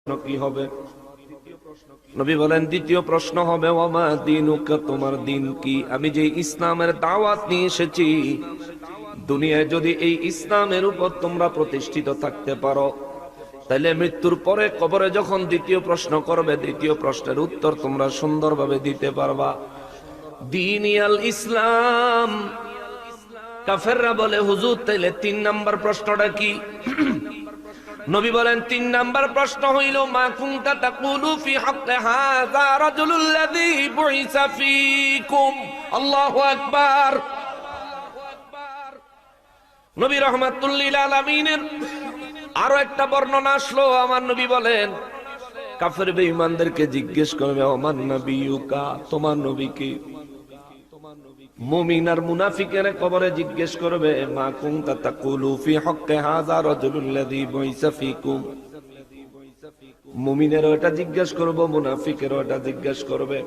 কি হবে? নবী বলেন দ্বিতীয় প্রশ্ন হবে ওয়ামা দীনুকা, তোমার দিন কি? আমি যে ইসলামের দাওয়াত নিয়ে এসেছি, দুনিয়ায় যদি এই ইসলামের উপর তোমরা প্রতিষ্ঠিত থাকতে পারো, তাহলে মৃত্যুর পরে কবরে যখন দ্বিতীয় প্রশ্ন করবে, দ্বিতীয় প্রশ্নের উত্তর তোমরা সুন্দরভাবে দিতে পারবা। দীনিয়াল ইসলাম। কাফেররা বলে হুজুর তাইলে ৩ নাম্বার প্রশ্নটা কি? নবী বলেন ৩ নাম্বার প্রশ্ন হইল মা কুনতা তাকুলু ফি হাক্কি হাযা রাজুলুল্লাযী বুইসা ফীকুম। আল্লাহু আকবার। নবী রাহমাতুল লিল আলামিনের আরো একটা বর্ণনা আসলো। আমার নবী বলেন কাফের বেঈমানদেরকে জিজ্ঞেস করবে ওমান নবিয়ুকা, তোমার নবী কি? মুমিন আর মুনাফিকের কবরে জিজ্ঞেস করবে মা কুনতা তাকুলু ফি হাক্কি হাযা রাজুলুল্লাযী বুইসা ফীকুম। মুমিনের ওটা জিজ্ঞেস করব, মুনাফিকের ওটা জিজ্ঞেস করবে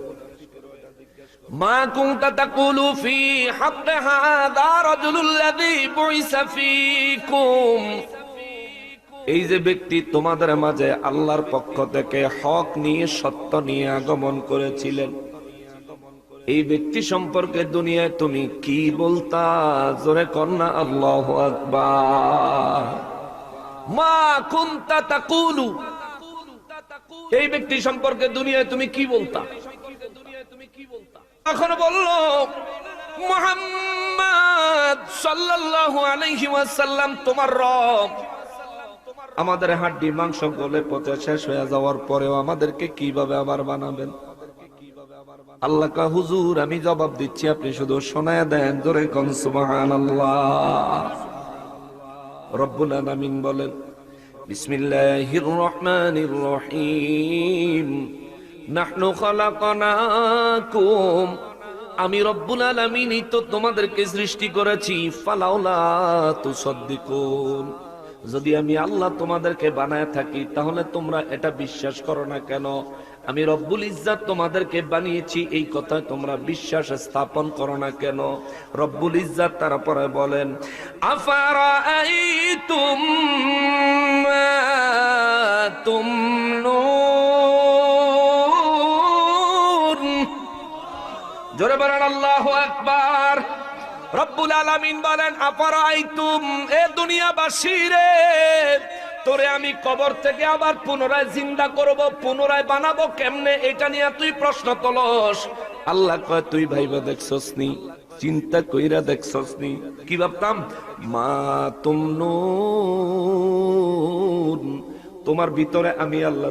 মা কুনতা তাকুলু ফি হাক্কি হাযা রাজুলুল্লাযী বুইসা ফীকুম। এই যে ব্যক্তি তোমাদের মাঝে আল্লাহর পক্ষ থেকে হক নিয়ে, সত্য নিয়ে আগমন করেছিলেন, এই ব্যক্তি সম্পর্কে দুনিয়ায় তুমি কি বলতা? জোরে কন্না আল্লাহু আকবার। মা কুনতা তাকুলু, এই ব্যক্তি সম্পর্কে দুনিয়ায় তুমি কি বলতা? এখন বলল মুহাম্মদ সাল্লাল্লাহু আলাইহি ওয়াসাল্লাম তোমার রব। আমাদের হাড্ডি মাংস গলে পচে শেষ হয়ে যাওয়ার পরেও আমাদেরকে কিভাবে আবার বানাবেন? আল্লাহ কা হুজুর আমি জবাব দিচ্ছি, আপনি শুধু শোনায় দেন। জোরে কোন সুবহানাল্লাহ। রব্বুল আলামিন বলেন বিসমিল্লাহির রহমানির রহিম নাহনু খালাকনাকুম, আমি রব্বুল আলামিনই তো তোমাদেরকে সৃষ্টি করেছি। ফালাউলা তুসাদ্দিকুন, যদি আমি আল্লাহ তোমাদেরকে বানায় থাকি তাহলে তোমরা এটা বিশ্বাস করো না কেন? আমি রব্বুল ইজ্জাত তোমাদেরকে বানিয়েছি, এই কথা তোমরা বিশ্বাস স্থাপন করো না কেন? রব্বুল ইজ্জাত তারপরে বলেন আফারাআইতুম মা তুমনুন। জোরে বলেন আল্লাহু আকবার। রব্বুল আলামিন বলেন আফারাআইতুম, এ দুনিয়াবাসী রে, তোরে আমি কবর থেকে আবার পুনরায় জিন্দা করব, পুনরায় বানাবো কেমনে, এটা নিয়ে তুই প্রশ্ন তোলস। আল্লাহ কয় তুই ভাইবা দেখছস নি, চিন্তা কইরা দেখছস নি? কি ভাবতাম? মা তুমনুন, তোমার ভিতরে আমি আল্লাহ